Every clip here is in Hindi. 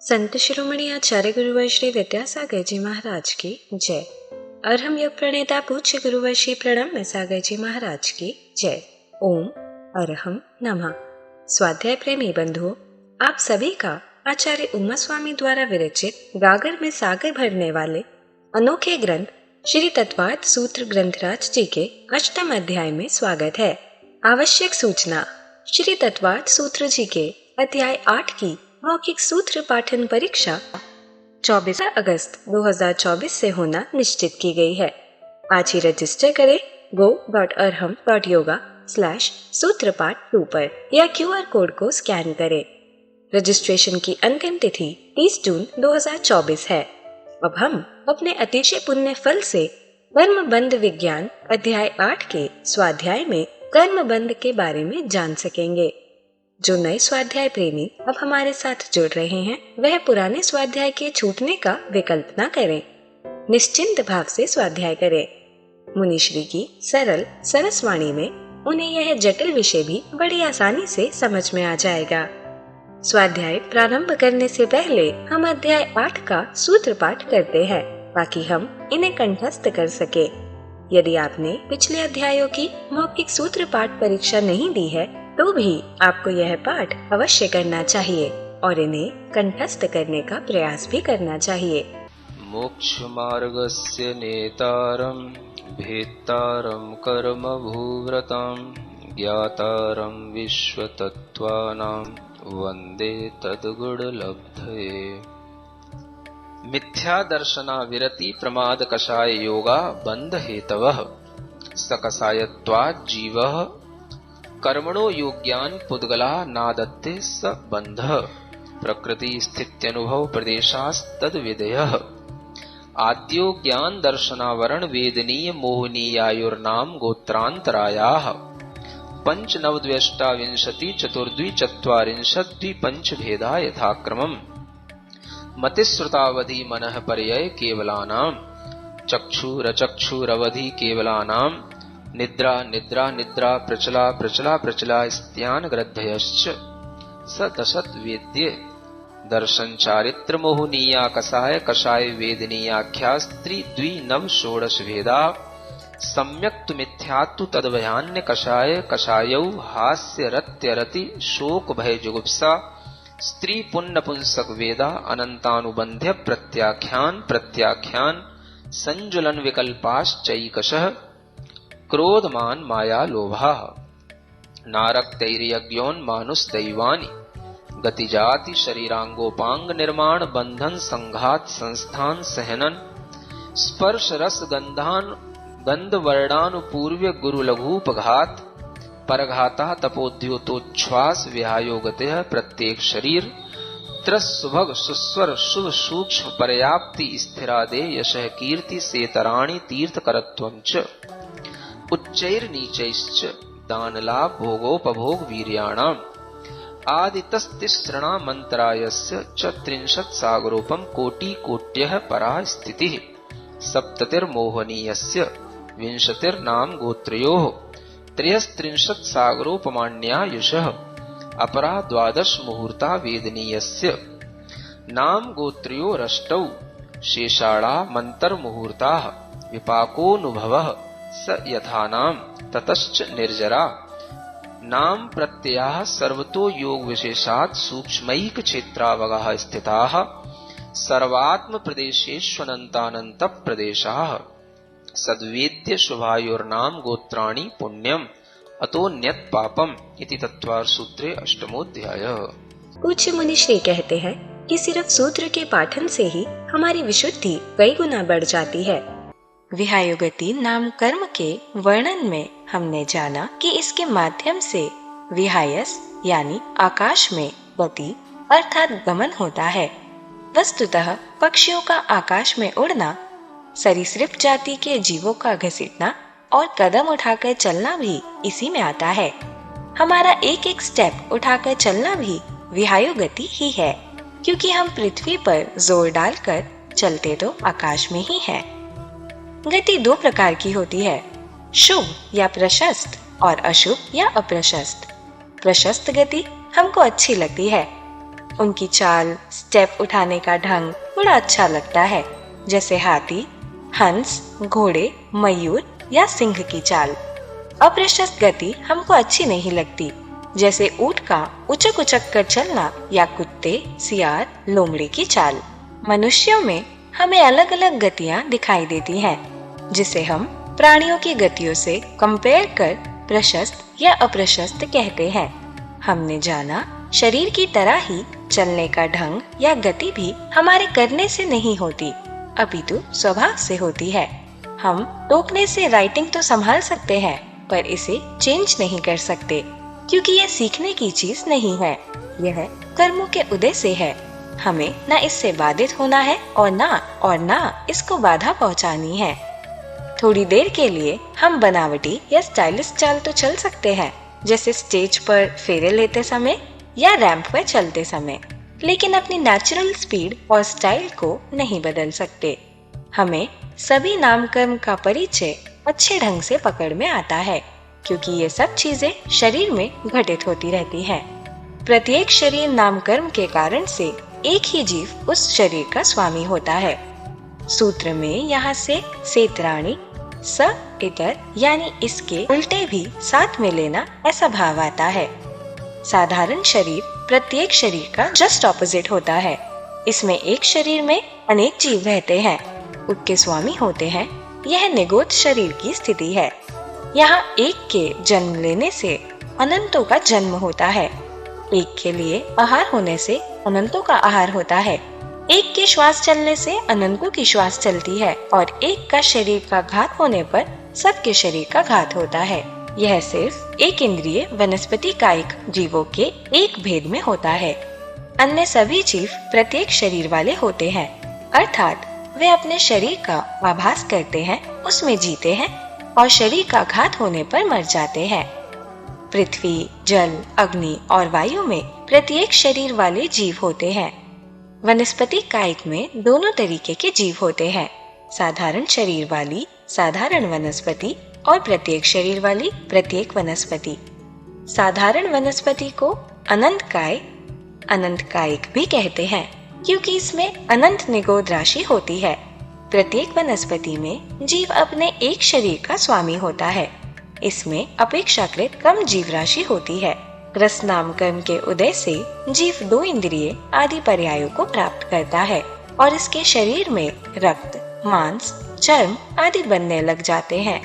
संत शिरोमणि आचार्य गुरुवर श्री विद्यासागर जी महाराज की जय। अर्हम योग प्रणेता पूज्य गुरुवर श्री प्रणम्य सागर जी महाराज की जय। ओम अर्हम नमः। स्वाध्याय प्रेमी बंधुओं, आप सभी का आचार्य उमा स्वामी द्वारा विरचित गागर में सागर भरने वाले अनोखे ग्रंथ श्री तत्वार्थ सूत्र ग्रंथराज जी के अष्टम अध्याय में स्वागत है। आवश्यक सूचना, श्री तत्वार्थ सूत्र जी के अध्याय 8 की मौखिक सूत्र पाठन परीक्षा 24 अगस्त 2024 से होना निश्चित की गई है। आज ही रजिस्टर करें go.arham.yoga/सूत्रपाठ 2 पर या QR कोड को स्कैन करें। रजिस्ट्रेशन की अंतिम तिथि 30 जून 2024 है। अब हम अपने अतिशय पुण्य फल से कर्मबंध विज्ञान अध्याय 8 के स्वाध्याय में कर्मबंध के बारे में जान सकेंगे। जो नए स्वाध्याय प्रेमी अब हमारे साथ जुड़ रहे हैं, वह पुराने स्वाध्याय के छूटने का विकल्प न करें। निश्चिंत भाव से स्वाध्याय करें। मुनिश्री की सरल सरसवाणी में उन्हें यह जटिल विषय भी बड़ी आसानी से समझ में आ जाएगा। स्वाध्याय प्रारंभ करने से पहले हम अध्याय 8 का सूत्र पाठ करते हैं ताकि हम इन्हें कंठस्थ कर सके। यदि आपने पिछले अध्यायों की मौखिक सूत्र पाठ परीक्षा नहीं दी है तो भी आपको यह पाठ अवश्य करना चाहिए और इन्हें कंठस्थ करने का प्रयास भी करना चाहिए। मोक्ष मार्गस्य नेतारं भेत्तारं कर्म भूव्रतां ज्ञातारं विश्वतत्त्वानां वन्दे तद्गुणलब्धये। मिथ्या दर्शना विरति प्रमाद कषाय योगा बंध हेतवः सकषायत्वात् जीवः कर्मणो योग्यान पुद्गला नादत्ते स बंधः प्रकृति स्थित्यनुभव प्रदेशास्तद विधेयः आद्यो ज्ञान दर्शनावरण वेदनीय मोहनीयायुर्नाम गोत्रांतरायाः पंचनवद्व्यष्टाविंशति चतुर्द्वि चत्वारिंशद्वि पंच भेदा यथाक्रमम् मतिश्रुतावधि मनः पर्यय केवलानां चक्षुरचक्षुरवधि केवलानां निद्रा निद्रा निद्रा प्रचला प्रचला प्रचला स्त्यान ग्रद्धयश्च स दशत वेद्य दर्शन चारित्र मोहनीया कषाय कषाय वेदनीयाख्या स्त्री द्वि नव षोडश भेदा सम्यक तु मिथ्यात्तु तद्भयान्य कषाय कषायौ हास्य रत्य रति शोक भय जुगुप्सा स्त्री पुण्य पुंसक वेदा अनंतानुबंध्य प्रत्याख्यान प्रत्याख्यान संजुलन विकल्पाश्चैकशः क्रोधमान माया लोभा नारक्तैर्यज्ञोन्मानुषदैवानि गतिजाति शरीरांगोपांग निर्माण बंधन संघात संस्थान सहनन स्पर्श रस गंधान गंध वर्णानुपूर्व्य गुरु लघुपघात परघाता तपोद्योतोच्छ्वास विहायोगते प्रत्येक शरीर त्रस्सुभग सुस्वर शुभ सूक्ष्म पर्याप्ति स्थिरादे यशः कीर्ति सेतराणि तीर्थकरत्वञ्च उच्चैर्नीचैश्च दानलाभ भोगोपभोग वीर्याणाम् आदितस्तिसृणामन्तरायस्य च 30 सागरोपम कोटि कोट्यः परा स्थितिः सप्ततिर्मोहनीयस्य 20 नाम गोत्रयोः 33 सागरोपमाण्यायुषः अपरा 12 मुहूर्ता वेदनीयस्य नाम गोत्रयोरष्टौ शेषाणा मन्तर्मुहूर्ताः विपाकोऽनुभवः स यथानाम ततश्च निर्जरा नाम प्रत्ययाः सर्वतो योग विशेषात् सूक्ष्मैक क्षेत्रावगाः स्थिताः सर्वात्म प्रदेशेष्वनन्तानन्त प्रदेशाः सद्वेद्य शुभायोर्नाम गोत्राणि पुण्यम अतोन्यत पापम इति तत्वार्थ सूत्रे अष्टमोध्यायः। पूज्य मुनिश्री कहते हैं कि सिर्फ सूत्र के पाठन से ही हमारी विशुद्धि कई गुना बढ़ जाती है। विहायोगति नाम कर्म के वर्णन में हमने जाना कि इसके माध्यम से विहायस यानी आकाश में गति अर्थात गमन होता है। वस्तुतः पक्षियों का आकाश में उड़ना, सरीसृप जाति के जीवों का घसीटना और कदम उठाकर चलना भी इसी में आता है। हमारा एक एक स्टेप उठाकर चलना भी विहायोगति ही है, क्योंकि हम पृथ्वी पर जोर डालकर चलते तो आकाश में ही हैं। गति 2 प्रकार की होती है, शुभ या प्रशस्त और अशुभ या अप्रशस्त। प्रशस्त गति हमको अच्छी लगती है, उनकी चाल, स्टेप उठाने का ढंग बड़ा अच्छा लगता है, जैसे हाथी, हंस, घोड़े, मयूर या सिंह की चाल। अप्रशस्त गति हमको अच्छी नहीं लगती, जैसे ऊंट का उचक उचक कर चलना या कुत्ते, सियार, लोमड़ी की चाल। मनुष्यों में हमें अलग अलग गतियां दिखाई देती हैं, जिसे हम प्राणियों की गतियों से कंपेयर कर प्रशस्त या अप्रशस्त कहते हैं। हमने जाना शरीर की तरह ही चलने का ढंग या गति भी हमारे करने से नहीं होती, अपितु स्वभाव से होती है। हम टोकने से राइटिंग तो संभाल सकते हैं, पर इसे चेंज नहीं कर सकते, क्योंकि यह सीखने की चीज नहीं है। यह कर्मों के उदय से है। हमें न इससे बाधित होना है और ना इसको बाधा पहुंचानी है। थोड़ी देर के लिए हम बनावटी या स्टाइलिश चाल तो चल सकते हैं, जैसे स्टेज पर फेरे लेते समय या रैंप पर चलते समय, लेकिन अपनी नेचुरल स्पीड और स्टाइल को नहीं बदल सकते। हमें सभी नामकर्म का परिचय अच्छे ढंग से पकड़ में आता है, क्योंकि ये सब चीजें शरीर में घटित होती रहती हैं। प्रत्येक शरीर नामकर्म के कारण से एक ही जीव उस शरीर का स्वामी होता है। सूत्र में यहाँ से सेत्राणी, स इतर यानी इसके उल्टे भी साथ में लेना ऐसा भाव आता है। साधारण शरीर प्रत्येक शरीर का जस्ट ऑपोजिट होता है। इसमें एक शरीर में अनेक जीव रहते हैं, उसके स्वामी होते हैं। यह निगोद शरीर की स्थिति है। यहाँ एक के जन्म लेने से अनंतों का जन्म होता है। एक के लिए आहार होने से अनंतों का आहार होता है। एक के श्वास चलने से अनंतों की श्वास चलती है, और एक का शरीर का घात होने पर सबके शरीर का घात होता है। यह सिर्फ एक इंद्रिय वनस्पति कायिक जीवों के एक भेद में होता है। अन्य सभी जीव प्रत्येक शरीर वाले होते हैं, अर्थात वे अपने शरीर का आभास करते हैं, उसमें जीते हैं और शरीर का घात होने पर मर जाते हैं। पृथ्वी, जल, अग्नि और वायु में प्रत्येक शरीर वाले जीव होते हैं। वनस्पति कायिक में दोनों तरीके के जीव होते हैं, साधारण शरीर वाली साधारण वनस्पति और प्रत्येक शरीर वाली प्रत्येक वनस्पति। साधारण वनस्पति को अनंत कायिक भी कहते हैं, क्योंकि इसमें अनंत निगोद राशि होती है। प्रत्येक वनस्पति में जीव अपने एक शरीर का स्वामी होता है। इसमें अपेक्षाकृत कम जीव राशि होती है। रस नाम कर्म के उदय से जीव दो इंद्रिय आदि पर्यायों को प्राप्त करता है और इसके शरीर में रक्त, मांस, चर्म आदि बनने लग जाते हैं।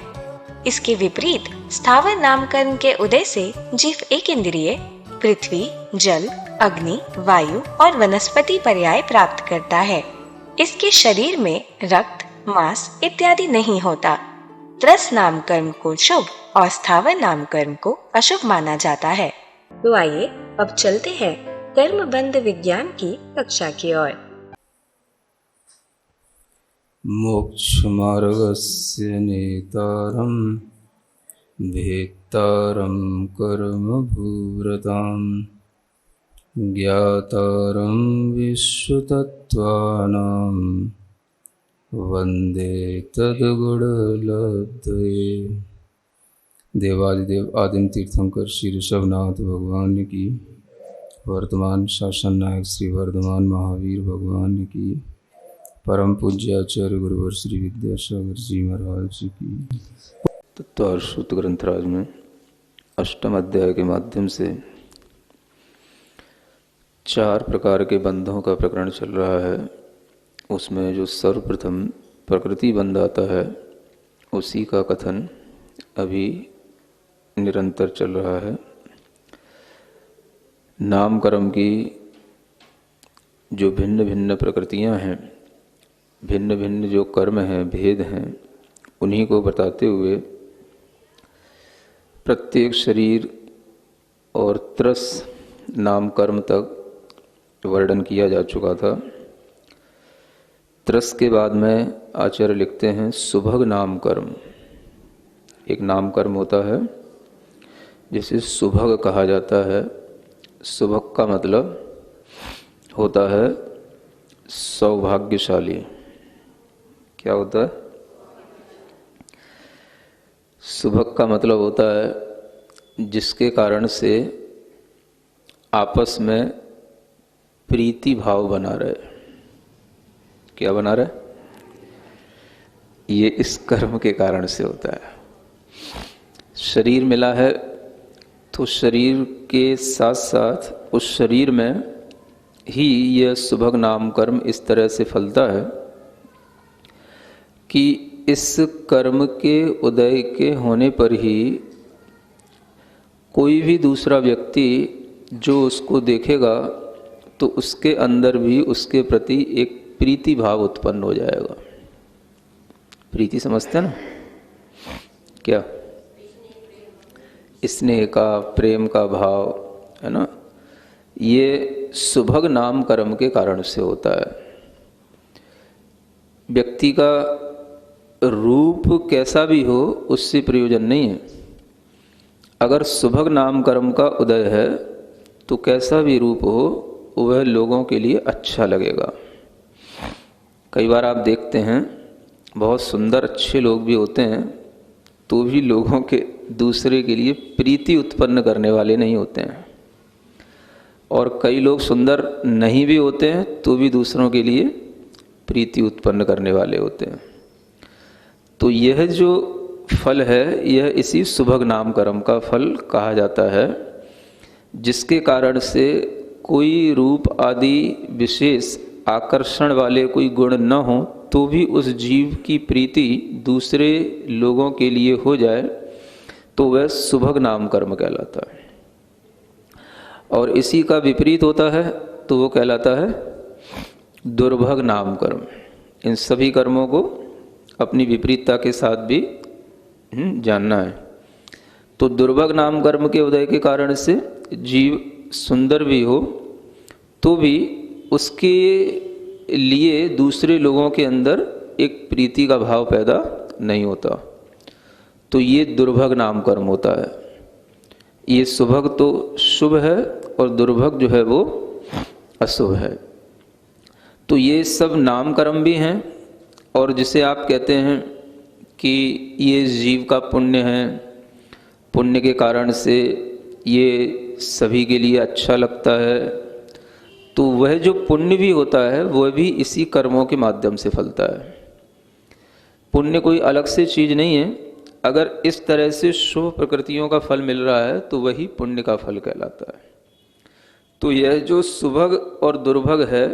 इसके विपरीत स्थावर नाम कर्म के उदय से जीव एक इंद्रिय पृथ्वी, जल, अग्नि, वायु और वनस्पति पर्याय प्राप्त करता है। इसके शरीर में रक्त, मांस इत्यादि नहीं होता। त्रस नाम कर्म को शुभ और स्थावर नाम कर्म को अशुभ माना जाता है। तो आइए अब चलते हैं कर्म बंध विज्ञान की कक्षा की ओर। मोक्ष मार्गस्य नेतारं भेत्तारं कर्म भूव्रतां ज्ञातारं विश्वतत्त्वानां वन्दे तद्गुणलब्धये। देवादिदेव आदिम तीर्थंकर श्री ऋषभनाथ भगवान की, वर्तमान शासन नायक श्री वर्धमान महावीर भगवान की, परम पूज्य आचार्य गुरुवर श्री विद्यासागर जी महाराज जी की। तत्व सूत्र ग्रंथराज में अष्टम अध्याय के माध्यम से 4 प्रकार के बंधों का प्रकरण चल रहा है। उसमें जो सर्वप्रथम प्रकृति बंध आता है, उसी का कथन अभी निरंतर चल रहा है। नाम कर्म की जो भिन्न भिन्न प्रकृतियां हैं, भिन्न भिन्न जो कर्म हैं, भेद हैं, उन्हीं को बताते हुए प्रत्येक शरीर और त्रस नाम कर्म तक वर्णन किया जा चुका था। त्रस के बाद में आचार्य लिखते हैं सुभग नाम कर्म। एक नाम कर्म होता है जिसे सुभग कहा जाता है। सुभग का मतलब होता है सौभाग्यशाली। क्या होता है? सुभग का मतलब होता है जिसके कारण से आपस में प्रीति भाव बना रहे। क्या बना रहे? ये इस कर्म के कारण से होता है। शरीर मिला है तो शरीर के साथ साथ उस शरीर में ही यह सुभग नाम कर्म इस तरह से फलता है कि इस कर्म के उदय के होने पर ही कोई भी दूसरा व्यक्ति जो उसको देखेगा तो उसके अंदर भी उसके प्रति एक प्रीति भाव उत्पन्न हो जाएगा। प्रीति समझते हैं ना? क्या? स्नेह का, प्रेम का भाव है ना। ये सुभग नाम कर्म के कारण से होता है। व्यक्ति का रूप कैसा भी हो उससे प्रयोजन नहीं है। अगर सुभग नाम कर्म का उदय है तो कैसा भी रूप हो वह लोगों के लिए अच्छा लगेगा। कई बार आप देखते हैं बहुत सुंदर अच्छे लोग भी होते हैं तो भी लोगों के दूसरे के लिए प्रीति उत्पन्न करने वाले नहीं होते हैं, और कई लोग सुंदर नहीं भी होते हैं तो भी दूसरों के लिए प्रीति उत्पन्न करने वाले होते हैं। तो यह जो फल है यह इसी सुभग नाम कर्म का फल कहा जाता है, जिसके कारण से कोई रूप आदि विशेष आकर्षण वाले कोई गुण न हो तो भी उस जीव की प्रीति दूसरे लोगों के लिए हो जाए तो वह सुभग नाम कर्म कहलाता है। और इसी का विपरीत होता है तो वो कहलाता है दुर्भग नाम कर्म। इन सभी कर्मों को अपनी विपरीतता के साथ भी जानना है। तो दुर्भग नाम कर्म के उदय के कारण से जीव सुंदर भी हो तो भी उसके लिए दूसरे लोगों के अंदर एक प्रीति का भाव पैदा नहीं होता, तो ये दुर्भग नाम कर्म होता है। ये सुभग तो शुभ है और दुर्भग जो है वो अशुभ है। तो ये सब नाम कर्म भी हैं, और जिसे आप कहते हैं कि ये जीव का पुण्य है, पुण्य के कारण से ये सभी के लिए अच्छा लगता है, तो वह जो पुण्य भी होता है वह भी इसी कर्मों के माध्यम से फलता है। पुण्य कोई अलग से चीज़ नहीं है। अगर इस तरह से शुभ प्रकृतियों का फल मिल रहा है तो वही पुण्य का फल कहलाता है। तो यह जो सुभग और दुर्भग है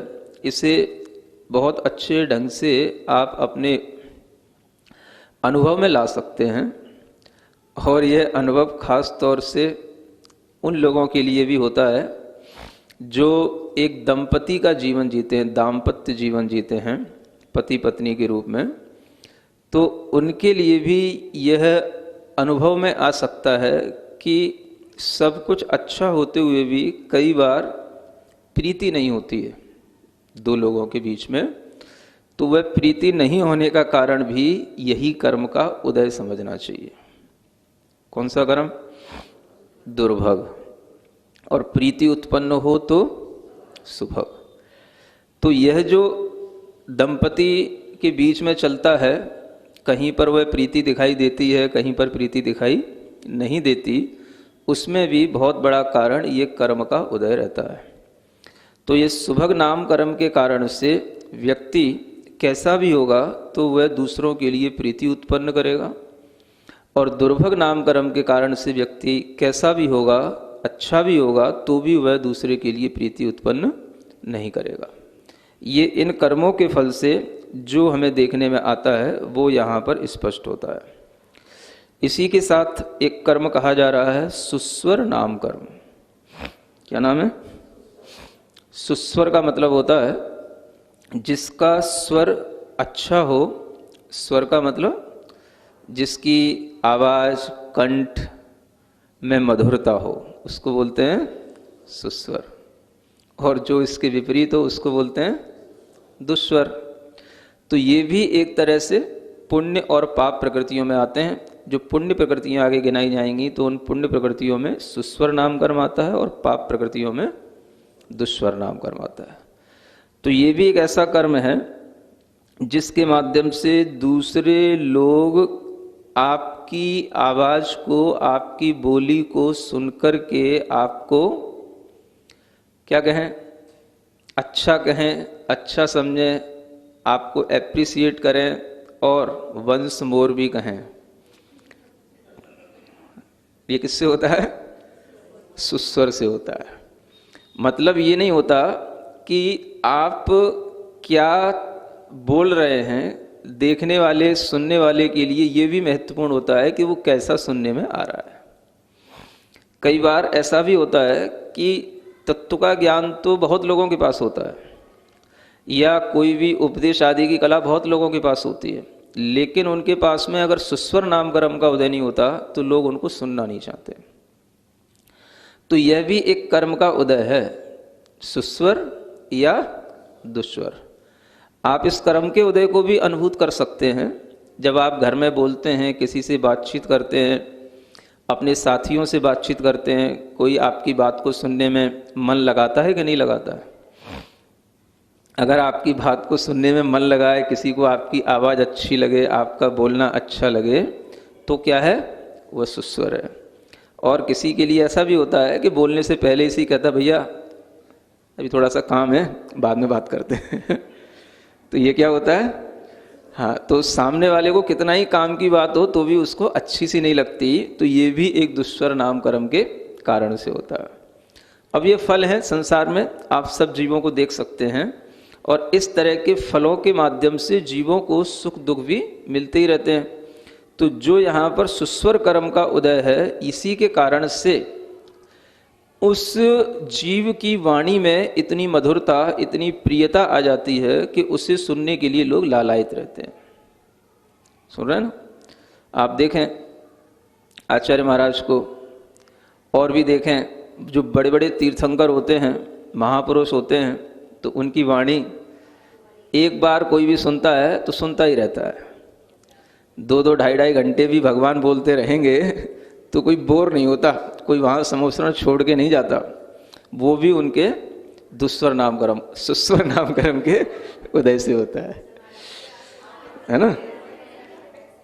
इसे बहुत अच्छे ढंग से आप अपने अनुभव में ला सकते हैं, और यह अनुभव खास तौर से उन लोगों के लिए भी होता है जो एक दंपति का जीवन जीते हैं, दाम्पत्य जीवन जीते हैं पति पत्नी के रूप में। तो उनके लिए भी यह अनुभव में आ सकता है कि सब कुछ अच्छा होते हुए भी कई बार प्रीति नहीं होती है दो लोगों के बीच में। तो वह प्रीति नहीं होने का कारण भी यही कर्म का उदय समझना चाहिए। कौन सा कर्म? दुर्भग। और प्रीति उत्पन्न हो तो सुभग। तो यह जो दंपति के बीच में चलता है, कहीं पर वह प्रीति दिखाई देती है, कहीं पर प्रीति दिखाई नहीं देती, उसमें भी बहुत बड़ा कारण ये कर्म का उदय रहता है। तो ये सुभग नाम कर्म के कारण से व्यक्ति कैसा भी होगा तो वह दूसरों के लिए प्रीति उत्पन्न करेगा, और दुर्भग नाम कर्म के कारण से व्यक्ति कैसा भी होगा, अच्छा भी होगा, तो भी वह दूसरे के लिए प्रीति उत्पन्न नहीं करेगा। ये इन कर्मों के फल से जो हमें देखने में आता है वो यहाँ पर स्पष्ट होता है। इसी के साथ एक कर्म कहा जा रहा है सुस्वर नाम कर्म। क्या नाम है? सुस्वर का मतलब होता है जिसका स्वर अच्छा हो। स्वर का मतलब जिसकी आवाज़ कंठ में मधुरता हो उसको बोलते हैं सुस्वर, और जो इसके विपरीत हो उसको बोलते हैं दुस्वर। तो ये भी एक तरह से पुण्य और पाप प्रकृतियों में आते हैं। जो पुण्य प्रकृतियां आगे गिनाई जाएंगी तो उन पुण्य प्रकृतियों में सुस्वर नाम कर्म आता है और पाप प्रकृतियों में दुस्वर नाम कर्म आता है। तो ये भी एक ऐसा कर्म है जिसके माध्यम से दूसरे लोग आपकी आवाज़ को, आपकी बोली को सुनकर के आपको क्या कहें, अच्छा कहें, अच्छा समझें, आपको एप्रिसिएट करें और वंस मोर भी कहें। ये किससे होता है? सुस्वर से होता है। मतलब ये नहीं होता कि आप क्या बोल रहे हैं, देखने वाले सुनने वाले के लिए ये भी महत्वपूर्ण होता है कि वो कैसा सुनने में आ रहा है। कई बार ऐसा भी होता है कि तत्व का ज्ञान तो बहुत लोगों के पास होता है, या कोई भी उपदेश आदि की कला बहुत लोगों के पास होती है, लेकिन उनके पास में अगर सुस्वर नाम कर्म का उदय नहीं होता तो लोग उनको सुनना नहीं चाहते। तो यह भी एक कर्म का उदय है, सुस्वर या दुस्वर। आप इस कर्म के उदय को भी अनुभूत कर सकते हैं जब आप घर में बोलते हैं, किसी से बातचीत करते हैं, अपने साथियों से बातचीत करते हैं, कोई आपकी बात को सुनने में मन लगाता है कि नहीं लगाता है? अगर आपकी बात को सुनने में मन लगाए, किसी को आपकी आवाज़ अच्छी लगे, आपका बोलना अच्छा लगे, तो क्या है? वह सुस्वर है। और किसी के लिए ऐसा भी होता है कि बोलने से पहले इसी कहता, भैया अभी थोड़ा सा काम है, बाद में बात करते हैं। तो ये क्या होता है? हाँ, तो सामने वाले को कितना ही काम की बात हो तो भी उसको अच्छी सी नहीं लगती, तो ये भी एक दुस्वर नाम कर्म के कारण से होता है। अब ये फल है संसार में, आप सब जीवों को देख सकते हैं, और इस तरह के फलों के माध्यम से जीवों को सुख दुख भी मिलते ही रहते हैं। तो जो यहाँ पर सुस्वर कर्म का उदय है, इसी के कारण से उस जीव की वाणी में इतनी मधुरता, इतनी प्रियता आ जाती है कि उसे सुनने के लिए लोग लालायित रहते हैं। सुन रहे हैं ना? आप देखें आचार्य महाराज को, और भी देखें जो बड़े बड़े तीर्थंकर होते हैं, महापुरुष होते हैं, तो उनकी वाणी एक बार कोई भी सुनता है तो सुनता ही रहता है। 2-2, 2.5 घंटे भी भगवान बोलते रहेंगे तो कोई बोर नहीं होता, कोई वहाँ समोसरण छोड़ के नहीं जाता। वो भी उनके दुस्वर नाम कर्म, सुस्वर नाम कर्म के उदय से होता है ना?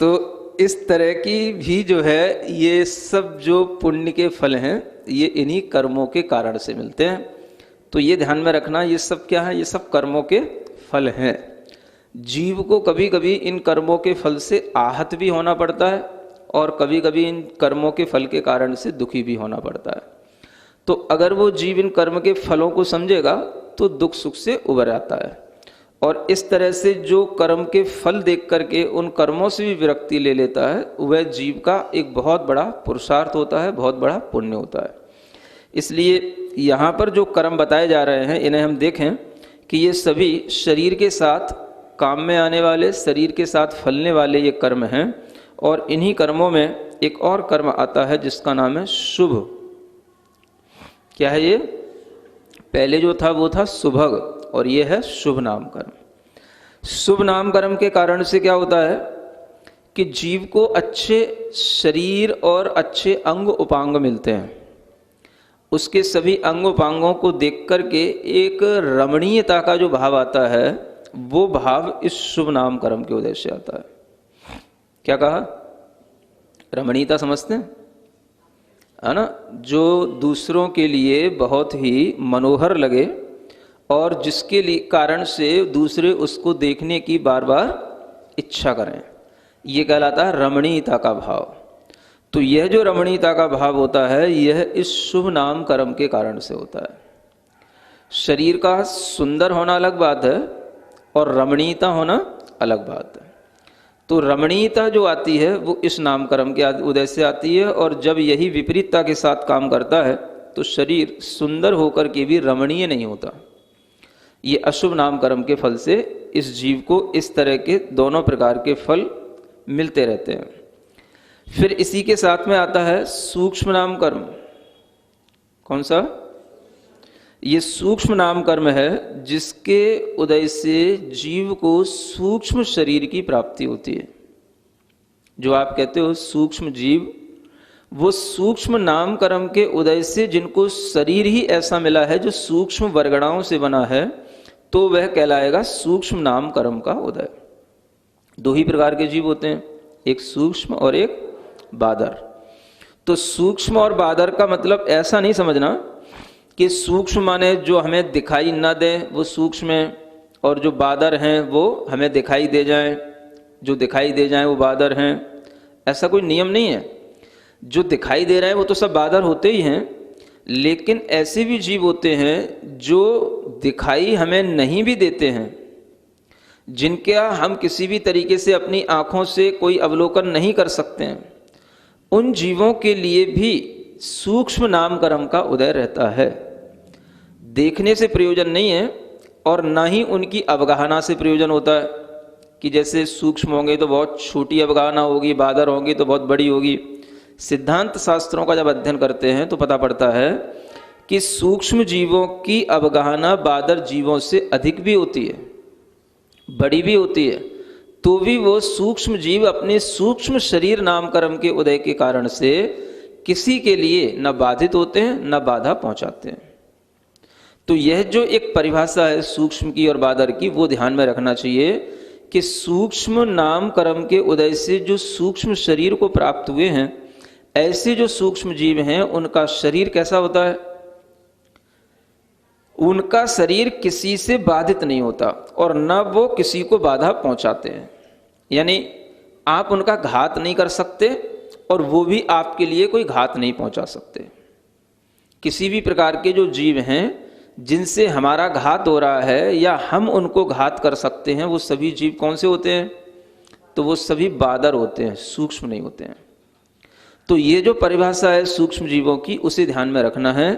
तो इस तरह की भी जो है, ये सब जो पुण्य के फल हैं, ये इन्हीं कर्मों के कारण से मिलते हैं। तो ये ध्यान में रखना, ये सब क्या है? ये सब कर्मों के फल हैं। जीव को कभी कभी इन कर्मों के फल से आहत भी होना पड़ता है, और कभी कभी इन कर्मों के फल के कारण से दुखी भी होना पड़ता है। तो अगर वो जीव इन कर्म के फलों को समझेगा तो दुख सुख से उबर आता है। और इस तरह से जो कर्म के फल देख करके उन कर्मों से भी विरक्ति ले लेता है, वह जीव का एक बहुत बड़ा पुरुषार्थ होता है, बहुत बड़ा पुण्य होता है। इसलिए यहाँ पर जो कर्म बताए जा रहे हैं, इन्हें हम देखें कि ये सभी शरीर के साथ काम में आने वाले, शरीर के साथ फलने वाले ये कर्म हैं। और इन्हीं कर्मों में एक और कर्म आता है जिसका नाम है शुभ। क्या है ये? पहले जो था वो था सुभग, और ये है शुभ नाम कर्म। शुभ नाम कर्म के कारण से क्या होता है कि जीव को अच्छे शरीर और अच्छे अंग उपांग मिलते हैं। उसके सभी अंग उपांगों को देख करके एक रमणीयता का जो भाव आता है, वो भाव इस शुभ नाम कर्म के उदय से आता है। क्या कहा? रमणीयता समझते हैं, है ना? जो दूसरों के लिए बहुत ही मनोहर लगे और जिसके लिए कारण से दूसरे उसको देखने की बार बार इच्छा करें, ये कहलाता है रमणीयता का भाव। तो यह जो रमणीयता का भाव होता है, यह इस शुभ नाम कर्म के कारण से होता है। शरीर का सुंदर होना अलग बात है और रमणीयता होना अलग बात है। तो रमणीयता जो आती है वो इस नाम कर्म के उदय से आती है, और जब यही विपरीतता के साथ काम करता है तो शरीर सुंदर होकर के भी रमणीय नहीं होता। ये अशुभ नाम कर्म के फल से इस जीव को इस तरह के दोनों प्रकार के फल मिलते रहते हैं। फिर इसी के साथ में आता है सूक्ष्म नाम कर्म। कौन सा? ये सूक्ष्म नाम कर्म है जिसके उदय से जीव को सूक्ष्म शरीर की प्राप्ति होती है। जो आप कहते हो सूक्ष्म जीव, वो सूक्ष्म नाम कर्म के उदय से जिनको शरीर ही ऐसा मिला है जो सूक्ष्म वर्गणाओं से बना है, तो वह कहलाएगा सूक्ष्म नाम कर्म का उदय। दो ही प्रकार के जीव होते हैं, एक सूक्ष्म और एक बादर। तो सूक्ष्म और बादर का मतलब ऐसा नहीं समझना कि सूक्ष्म माने जो हमें दिखाई न दें वो सूक्ष्म है, और जो बादर हैं वो हमें दिखाई दे जाएं, जो दिखाई दे जाएं वो बादर हैं। ऐसा कोई नियम नहीं है। जो दिखाई दे रहे हैं वो तो सब बादर होते ही हैं, लेकिन ऐसे भी जीव होते हैं जो दिखाई हमें नहीं भी देते हैं, जिनका हम किसी भी तरीके से अपनी आँखों से कोई अवलोकन नहीं कर सकते हैं। उन जीवों के लिए भी सूक्ष्म नाम कर्म का उदय रहता है। देखने से प्रयोजन नहीं है और ना ही उनकी अवगाहना से प्रयोजन होता है कि जैसे सूक्ष्म होंगे तो बहुत छोटी अवगाहना होगी, बादर होंगी तो बहुत बड़ी होगी। सिद्धांत शास्त्रों का जब अध्ययन करते हैं तो पता पड़ता है कि सूक्ष्म जीवों की अवगाहना बादर जीवों से अधिक भी होती है, बड़ी भी होती है, तो भी वो सूक्ष्म जीव अपने सूक्ष्म शरीर नाम कर्म के उदय के कारण से किसी के लिए न बाधित होते हैं न बाधा पहुंचाते हैं। तो यह जो एक परिभाषा है सूक्ष्म की और बादर की, वो ध्यान में रखना चाहिए कि सूक्ष्म नाम कर्म के उदय से जो सूक्ष्म शरीर को प्राप्त हुए हैं, ऐसे जो सूक्ष्म जीव हैं उनका शरीर कैसा होता है? उनका शरीर किसी से बाधित नहीं होता और न वो किसी को बाधा पहुंचाते हैं। यानी आप उनका घात नहीं कर सकते और वो भी आपके लिए कोई घात नहीं पहुंचा सकते। किसी भी प्रकार के जो जीव हैं जिनसे हमारा घात हो रहा है या हम उनको घात कर सकते हैं, वो सभी जीव कौन से होते हैं? तो वो सभी बादर होते हैं, सूक्ष्म नहीं होते हैं। तो ये जो परिभाषा है सूक्ष्म जीवों की, उसे ध्यान में रखना है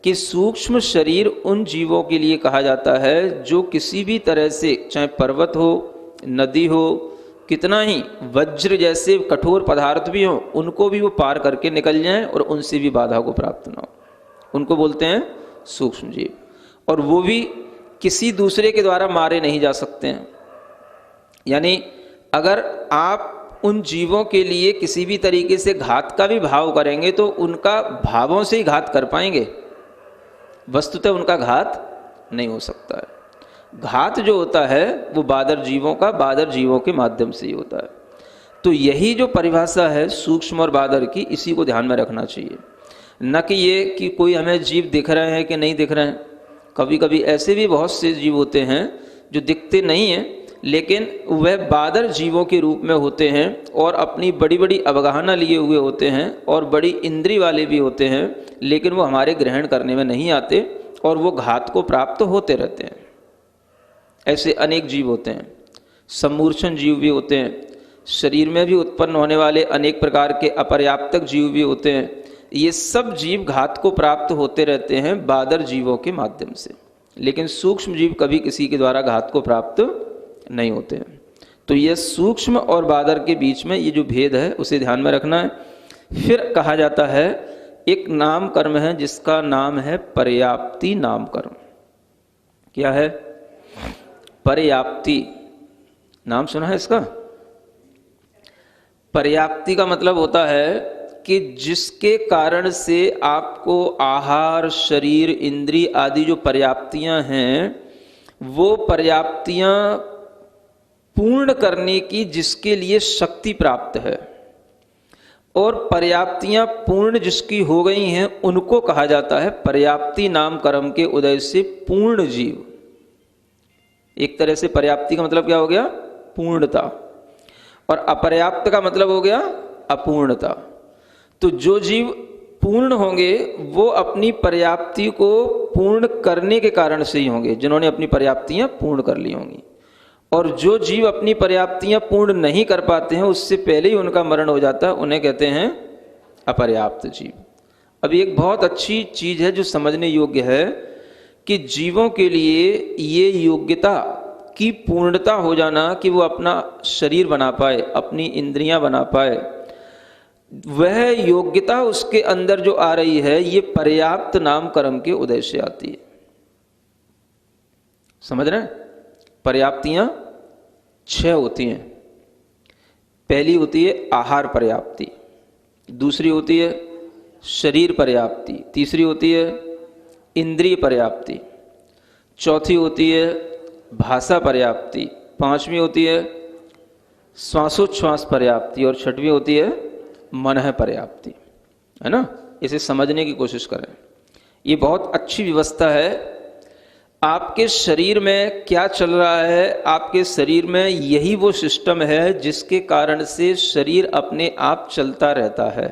कि सूक्ष्म शरीर उन जीवों के लिए कहा जाता है जो किसी भी तरह से, चाहे पर्वत हो, नदी हो, कितना ही वज्र जैसे कठोर पदार्थ भी हो, उनको भी वो पार करके निकल जाएं और उनसे भी बाधा को प्राप्त ना हो, उनको बोलते हैं सूक्ष्म जीव। और वो भी किसी दूसरे के द्वारा मारे नहीं जा सकते हैं। यानी अगर आप उन जीवों के लिए किसी भी तरीके से घात का भी भाव करेंगे तो उनका भावों से ही घात कर पाएंगे, वस्तुतः उनका घात नहीं हो सकता है। घात जो होता है वो बादर जीवों का, बादर जीवों के माध्यम से ही होता है। तो यही जो परिभाषा है सूक्ष्म और बादर की, इसी को ध्यान में रखना चाहिए। न कि ये कि कोई हमें जीव दिख रहे हैं कि नहीं दिख रहे हैं। कभी कभी ऐसे भी बहुत से जीव होते हैं जो दिखते नहीं हैं, लेकिन वह बादर जीवों के रूप में होते हैं और अपनी बड़ी बड़ी अवगाहना लिए हुए होते हैं और बड़ी इंद्री वाले भी होते हैं, लेकिन वो हमारे ग्रहण करने में नहीं आते और वो घात को प्राप्त होते रहते हैं। ऐसे अनेक जीव होते हैं। सम्मूर्छन जीव भी होते हैं। शरीर में भी उत्पन्न होने वाले अनेक प्रकार के अपर्याप्तक जीव भी होते हैं। ये सब जीव घात को प्राप्त होते रहते हैं बादर जीवों के माध्यम से, लेकिन सूक्ष्म जीव कभी किसी के द्वारा घात को प्राप्त नहीं होते हैं। तो यह सूक्ष्म और बादर के बीच में ये जो भेद है उसे ध्यान में रखना है। फिर कहा जाता है एक नाम कर्म है जिसका नाम है पर्याप्ति नाम कर्म। क्या है? पर्याप्ति। नाम सुना है इसका? पर्याप्ति का मतलब होता है कि जिसके कारण से आपको आहार, शरीर, इंद्री आदि जो पर्याप्तियां हैं, वो पर्याप्तियां पूर्ण करने की जिसके लिए शक्ति प्राप्त है, और पर्याप्तियां पूर्ण जिसकी हो गई हैं उनको कहा जाता है पर्याप्ति नाम कर्म के उदय से पूर्ण जीव। एक तरह से पर्याप्ति का मतलब क्या हो गया? पूर्णता। और अपर्याप्त का मतलब हो गया अपूर्णता। तो जो जीव पूर्ण होंगे वो अपनी पर्याप्ति को पूर्ण करने के कारण से ही होंगे, जिन्होंने अपनी पर्याप्तियां पूर्ण कर ली होंगी। और जो जीव अपनी पर्याप्तियां पूर्ण नहीं कर पाते हैं, उससे पहले ही उनका मरण हो जाता है, उन्हें कहते हैं अपर्याप्त जीव। अब एक बहुत अच्छी चीज है जो समझने योग्य है कि जीवों के लिए ये योग्यता की पूर्णता हो जाना कि वो अपना शरीर बना पाए, अपनी इंद्रियां बना पाए, वह योग्यता उसके अंदर जो आ रही है ये पर्याप्त नाम कर्म के उदय से आती है। समझ रहे हैं? पर्याप्तियां 6 होती हैं। पहली होती है आहार पर्याप्ति, दूसरी होती है शरीर पर्याप्ति, तीसरी होती है इंद्रिय पर्याप्ति, चौथी होती है भाषा पर्याप्ति, पांचवी होती है श्वासोच्छ्वास पर्याप्ति और छठवीं होती है मन पर्याप्ति। है ना? इसे समझने की कोशिश करें। ये बहुत अच्छी व्यवस्था है। आपके शरीर में क्या चल रहा है, आपके शरीर में यही वो सिस्टम है जिसके कारण से शरीर अपने आप चलता रहता है।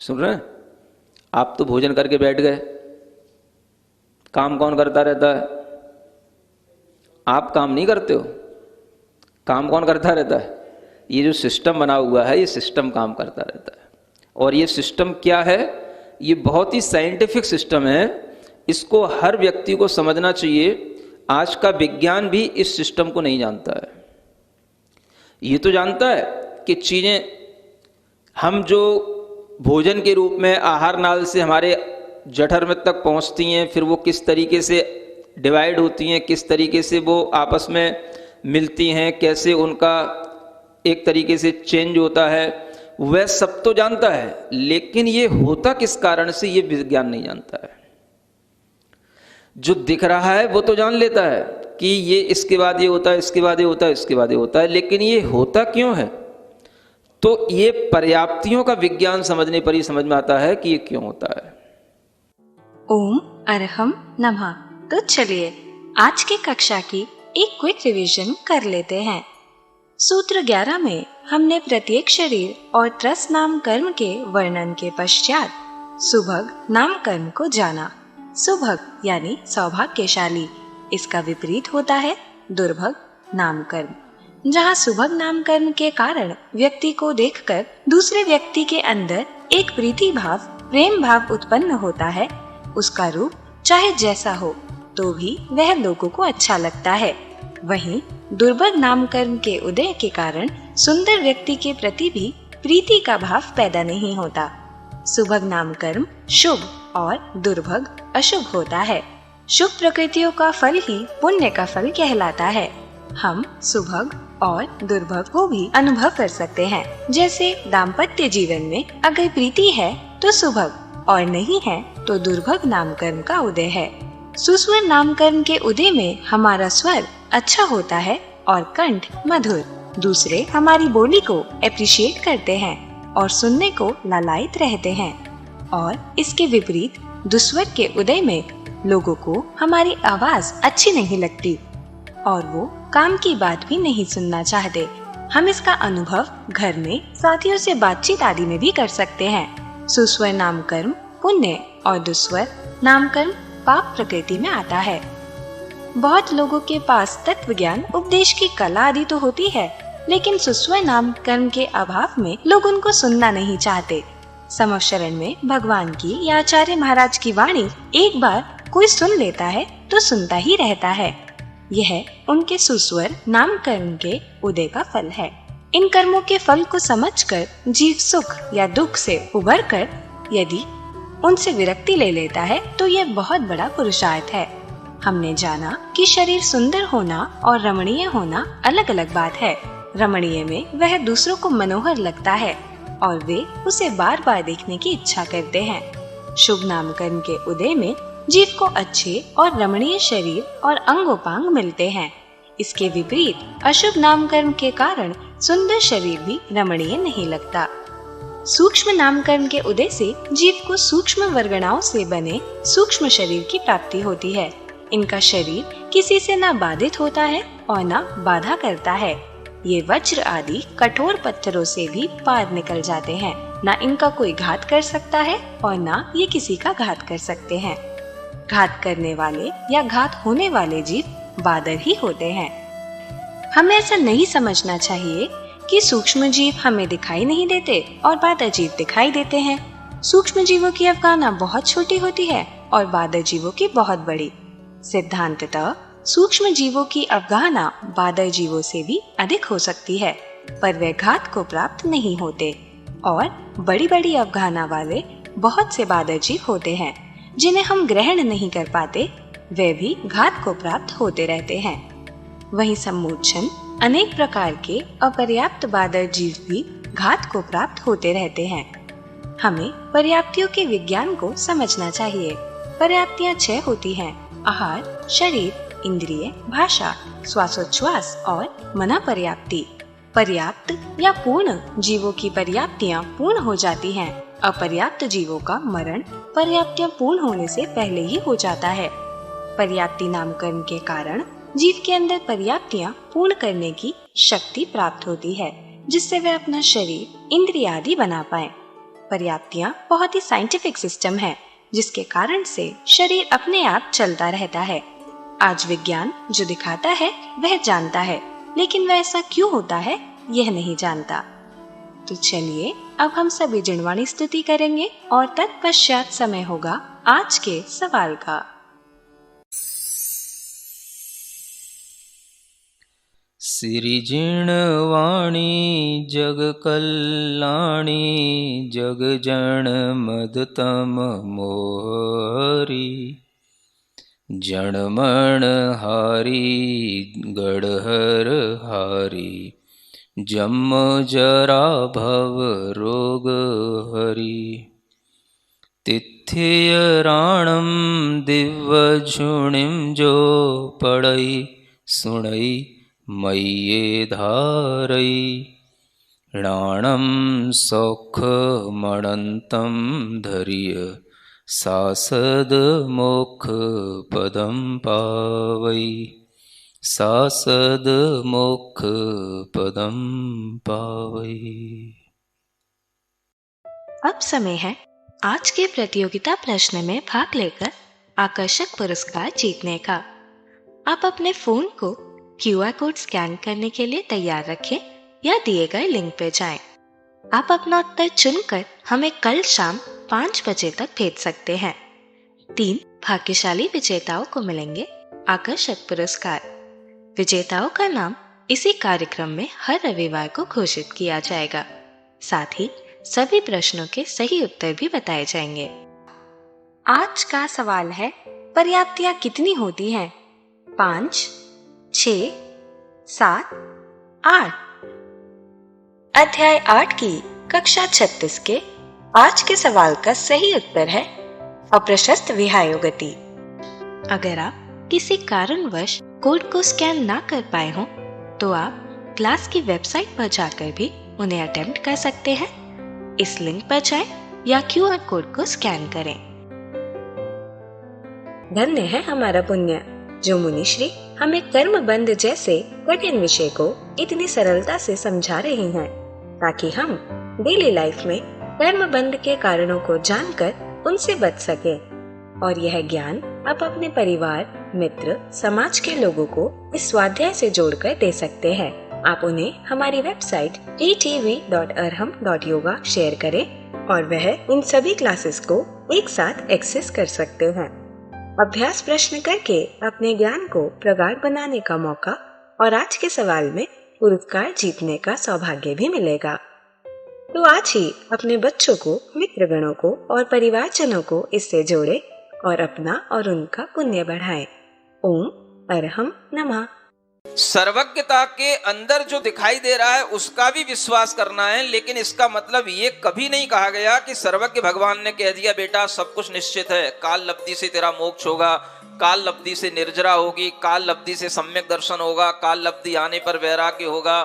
सुन रहे हैं? आप तो भोजन करके बैठ गए, काम कौन करता रहता है? आप काम नहीं करते हो, काम कौन करता रहता है? ये जो सिस्टम बना हुआ है, ये सिस्टम काम करता रहता है। और ये सिस्टम क्या है? ये बहुत ही साइंटिफिक सिस्टम है, इसको हर व्यक्ति को समझना चाहिए। आज का विज्ञान भी इस सिस्टम को नहीं जानता है। ये तो जानता है कि चीज़ें हम जो भोजन के रूप में आहार नाल से हमारे जठर में तक पहुंचती हैं, फिर वो किस तरीके से डिवाइड होती हैं, किस तरीके से वो आपस में मिलती हैं, कैसे उनका एक तरीके से चेंज होता है, वह सब तो जानता है। लेकिन ये होता किस कारण से, ये विज्ञान नहीं जानता है। जो दिख रहा है वो तो जान लेता है कि ये इसके बाद ये होता है, इसके बाद ये होता है, इसके बाद ये होता है, लेकिन ये होता क्यों है? तो ये पर्याप्तियों का विज्ञान समझने पर ही समझ में आता है कि ये क्यों होता है। ओम अरहम नमः। तो चलिए आज की कक्षा की एक क्विक रिवीजन कर लेते हैं। सूत्र 11 में हमने प्रत्येक शरीर और त्रस नाम कर्म के वर्णन के पश्चात सुभग नाम कर्म को जाना। सुभग यानी सौभाग्यशाली, इसका विपरीत होता है दुर्भग नाम कर्म। जहाँ सुभग नाम कर्म के कारण व्यक्ति को देखकर दूसरे व्यक्ति के अंदर एक प्रीति भाव, प्रेम भाव उत्पन्न होता है, उसका रूप चाहे जैसा हो तो भी वह लोगों को अच्छा लगता है। वहीं दुर्भग नाम कर्म के उदय के कारण सुंदर व्यक्ति के प्रति भी प्रीति का भाव पैदा नहीं होता। सुभग नाम कर्म शुभ और दुर्भग अशुभ होता है। शुभ प्रकृतियों का फल ही पुण्य का फल कहलाता है। हम सुभग और दुर्भग को भी अनुभव कर सकते हैं। जैसे दाम्पत्य जीवन में अगर प्रीति है तो सुभग और नहीं है तो दुर्भग नाम कर्म का उदय है। सुस्वर नाम कर्म के उदय में हमारा स्वर अच्छा होता है और कंठ मधुर। दूसरे हमारी बोली को एप्रिशिएट करते हैं और सुनने को लालायित रहते हैं। और इसके विपरीत दुस्वर के उदय में लोगों को हमारी आवाज अच्छी नहीं लगती और वो काम की बात भी नहीं सुनना चाहते। हम इसका अनुभव घर में साथियों से बातचीत आदि में भी कर सकते हैं। सुस्वर नाम कर्म पुण्य और दुस्वर नाम कर्म पाप प्रकृति में आता है। बहुत लोगों के पास तत्व ज्ञान, उपदेश की कला आदि तो होती है, लेकिन सुस्वर नाम कर्म के अभाव में लोग उनको सुनना नहीं चाहते। समशरण में भगवान की या आचार्य महाराज की वाणी एक बार कोई सुन लेता है तो सुनता ही रहता है। यह उनके सुस्वर नाम कर्म के उदय का फल है। इन कर्मों के फल को समझकर जीव सुख या दुख से उबर कर यदि उनसे विरक्ति ले लेता है तो यह बहुत बड़ा पुरुषार्थ है। हमने जाना कि शरीर सुंदर होना और रमणीय होना अलग अलग बात है। रमणीय में वह दूसरों को मनोहर लगता है और वे उसे बार बार देखने की इच्छा करते हैं। शुभ नाम कर्म के उदय में जीव को अच्छे और रमणीय शरीर और अंगोपांग मिलते हैं। इसके विपरीत अशुभ नाम कर्म के कारण सुंदर शरीर भी रमणीय नहीं लगता। सूक्ष्म नाम कर्म के उदय से जीव को सूक्ष्म वर्गणाओं से बने सूक्ष्म शरीर की प्राप्ति होती है। इनका शरीर किसी से न बाधित होता है और न बाधा करता है। ये वज्र आदि कठोर पत्थरों से भी पार निकल जाते हैं। न इनका कोई घात कर सकता है और न ये किसी का घात कर सकते हैं। घात करने वाले या घात होने वाले जीव बादर ही होते हैं। हमें ऐसा नहीं समझना चाहिए कि सूक्ष्म जीव हमें दिखाई नहीं देते और बादर जीव दिखाई देते हैं। सूक्ष्म जीवों की अवगाहना बहुत छोटी होती है और बादर जीवों की बहुत बड़ी। सिद्धांततः सूक्ष्म जीवों की अवगाहना बादर जीवों से भी अधिक हो सकती है, पर वे घात को प्राप्त नहीं होते। और बड़ी बड़ी अवगाहना वाले बहुत से बादर जीव होते हैं जिन्हें हम ग्रहण नहीं कर पाते, वे भी घात को प्राप्त होते रहते हैं। वहीं सम्मोचन अनेक प्रकार के अपर्याप्त बादर जीव भी घात को प्राप्त होते रहते हैं। हमें पर्याप्तियों के विज्ञान को समझना चाहिए। पर्याप्तियां 6 होती हैं: आहार, शरीर, इंद्रिय, भाषा, श्वासोच्छ्वास और मना पर्याप्ति। पर्याप्त या पूर्ण जीवों की पर्याप्तियाँ पूर्ण हो जाती हैं। अपर्याप्त जीवों का मरण पर्याप्तियाँ पूर्ण होने से पहले ही हो जाता है। पर्याप्ति नामकरण के कारण जीव के अंदर पर्याप्तियाँ पूर्ण करने की शक्ति प्राप्त होती है, जिससे वे अपना शरीर, इंद्रिय आदि बना पाए। पर्याप्तियाँ बहुत ही साइंटिफिक सिस्टम है, जिसके कारण से शरीर अपने आप चलता रहता है। आज विज्ञान जो दिखाता है वह जानता है, लेकिन वह ऐसा क्यों होता है यह नहीं जानता। तो चलिए अब हम सभी जिणवाणी स्तुति करेंगे और तत्पश्चात समय होगा आज के सवाल का। श्री जिणवाणी जग कल्याणी जग जन मदतम मोहरी जणमण हारी गढ़हर हारी जम जरा भव रोग हरि तिथ्य राणम दिव्य झुणिम जो पड़ई सुणई मय्ये धारई राणम सौख मणंतम धैर्य सासद मोक्ष पदम पावई सासद मोक्ष पदम पावई। अब समय है आज के प्रतियोगिता प्रश्न में भाग लेकर आकर्षक पुरस्कार जीतने का। आप अपने फोन को QR कोड स्कैन करने के लिए तैयार रखें या दिए गए लिंक पे जाएं। आप अपना उत्तर चुनकर हमें कल शाम 5 बजे तक भेज सकते हैं। 3 भाग्यशाली विजेताओं को मिलेंगे आकर्षक पुरस्कार। विजेताओं का नाम इसी कार्यक्रम में हर रविवार को घोषित किया जाएगा। साथ ही सभी प्रश्नों के सही उत्तर भी बताए जाएंगे। आज का सवाल है, पर्याप्तियाँ कितनी होती हैं? 5, 6, 7, 8। अध्याय 8 की कक्षा 36 के आज के सवाल का सही उत्तर है अप्रशस्त विहायोगति। अगर आप किसी कारणवश कोड को स्कैन ना कर पाए हों तो आप क्लास की वेबसाइट पर जाकर भी उन्हें अटेम्प्ट कर सकते हैं। इस लिंक पर जाएं या QR कोड को स्कैन करें। धन्य है हमारा पुण्य जो मुनिश्री हमें कर्म बंध जैसे कठिन विषय को इतनी सरलता से समझा रही हैं, ताकि हम डेली लाइफ में कर्म बंध के कारणों को जानकर उनसे बच सके और यह ज्ञान आप अपने परिवार, मित्र, समाज के लोगों को इस स्वाध्याय से जोड़कर दे सकते हैं। आप उन्हें हमारी वेबसाइट etv.arham.yoga शेयर करें और वह इन सभी क्लासेस को एक साथ एक्सेस कर सकते हैं। अभ्यास प्रश्न करके अपने ज्ञान को प्रगाढ़ बनाने का मौका और आज के सवाल में पुरस्कार जीतने का सौभाग्य भी मिलेगा। तो आज ही अपने बच्चों को, मित्रगणों को और परिवारजनों को इससे जोड़े और अपना और उनका पुण्य बढ़ाएं। ओम अरहम नमः। सर्वज्ञता के अंदर जो दिखाई दे रहा है उसका भी विश्वास करना है, लेकिन इसका मतलब ये कभी नहीं कहा गया कि सर्वज्ञ भगवान ने कह दिया बेटा सब कुछ निश्चित है, काल लब्धि से तेरा मोक्ष होगा, काल लब्धि से निर्जरा होगी, काल लब्धि से सम्यक दर्शन होगा, काल लब्धि आने पर वैराग्य होगा।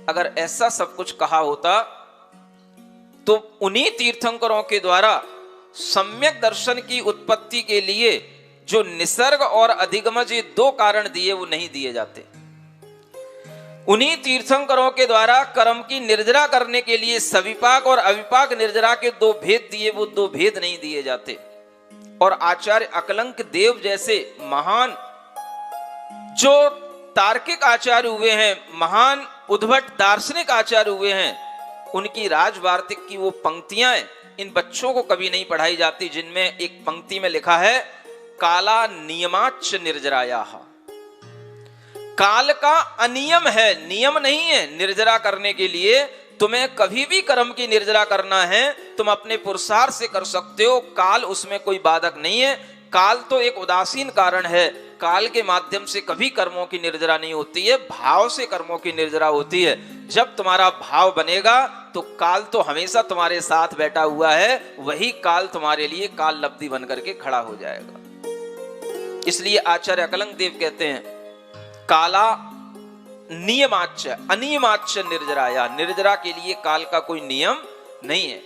अगर ऐसा सब कुछ कहा होता तो उन्हीं तीर्थंकरों के द्वारा सम्यक दर्शन की उत्पत्ति के लिए जो निसर्ग और अधिगमज ये 2 कारण दिए वो नहीं दिए जाते। उन्हीं तीर्थंकरों के द्वारा कर्म की निर्जरा करने के लिए सविपाक और अविपाक निर्जरा के 2 भेद दिए, वो 2 भेद नहीं दिए जाते। और आचार्य अकलंक देव जैसे महान जो तार्किक आचार्य हुए हैं, महान उद्भट दार्शनिक आचार्य हुए हैं, उनकी राजवार्तिक की वो पंक्तियां इन बच्चों को कभी नहीं पढ़ाई जाती, जिनमें एक पंक्ति में लिखा है काला नियमाच्च निर्जरायाः। काल का अनियम है, नियम नहीं है निर्जरा करने के लिए। तुम्हें कभी भी कर्म की निर्जरा करना है, तुम अपने पुरुषार्थ से कर सकते हो, काल उसमें कोई बाधक नहीं है। काल तो एक उदासीन कारण है, काल के माध्यम से कभी कर्मों की निर्जरा नहीं होती है, भाव से कर्मों की निर्जरा होती है। जब तुम्हारा भाव बनेगा तो काल तो हमेशा तुम्हारे साथ बैठा हुआ है, वही काल तुम्हारे लिए काल लब्धि बन करके खड़ा हो जाएगा। इसलिए आचार्य अकलंक देव कहते हैं काला नियमाच्य अनियमाच्य निर्जराया, निर्जरा के लिए काल का कोई नियम नहीं है।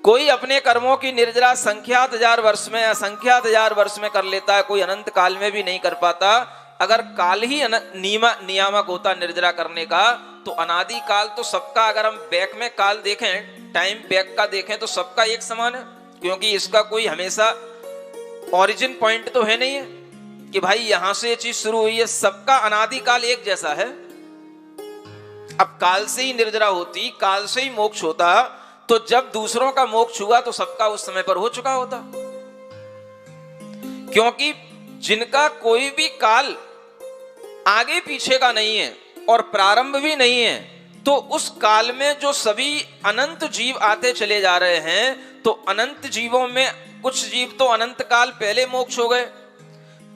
कोई अपने कर्मों की निर्जरा संख्यात हजार वर्ष में, असंख्यात हजार वर्ष में कर लेता है, कोई अनंत काल में भी नहीं कर पाता। अगर काल ही नियामक होता निर्जरा करने का, तो अनादि काल तो सबका, अगर हम बैक में काल देखें, टाइम बैक का देखें, तो सबका एक समान है, क्योंकि इसका कोई हमेशा ओरिजिन पॉइंट तो है नहीं है कि भाई यहां से ये चीज शुरू हुई है। सबका अनादि काल एक जैसा है। अब काल से ही निर्जरा होती, काल से ही मोक्ष होता, तो जब दूसरों का मोक्ष हुआ तो सबका उस समय पर हो चुका होता। क्योंकि जिनका कोई भी काल आगे पीछे का नहीं है और प्रारंभ भी नहीं है, तो उस काल में जो सभी अनंत जीव आते चले जा रहे हैं, तो अनंत जीवों में कुछ जीव तो अनंत काल पहले मोक्ष हो गए,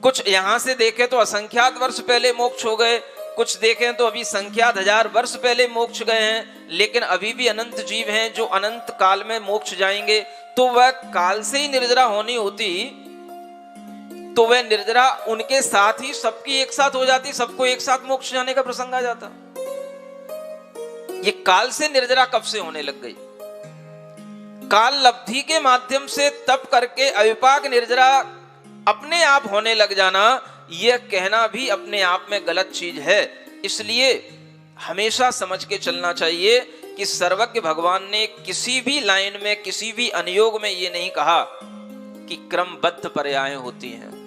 कुछ यहां से देखें तो असंख्यात वर्ष पहले मोक्ष हो गए, कुछ देखें तो अभी संख्यात हजार वर्ष पहले मोक्ष गए हैं, लेकिन अभी भी अनंत जीव हैं जो अनंत काल में मोक्ष जाएंगे। तो वह काल से ही निर्जरा होनी होती, तो वह निर्जरा उनके साथ ही सबकी एक साथ हो जाती, सबको एक साथ मोक्ष जाने का प्रसंग आ जाता। ये काल से निर्जरा कब से होने लग गई? काल लब्धि के माध्यम से तप करके अविपाक निर्जरा अपने आप होने लग जाना, यह कहना भी अपने आप में गलत चीज है। इसलिए हमेशा समझ के चलना चाहिए कि सर्वज्ञ भगवान ने किसी भी लाइन में, किसी भी अनुयोग में ये नहीं कहा कि क्रमबद्ध पर्याय होती हैं।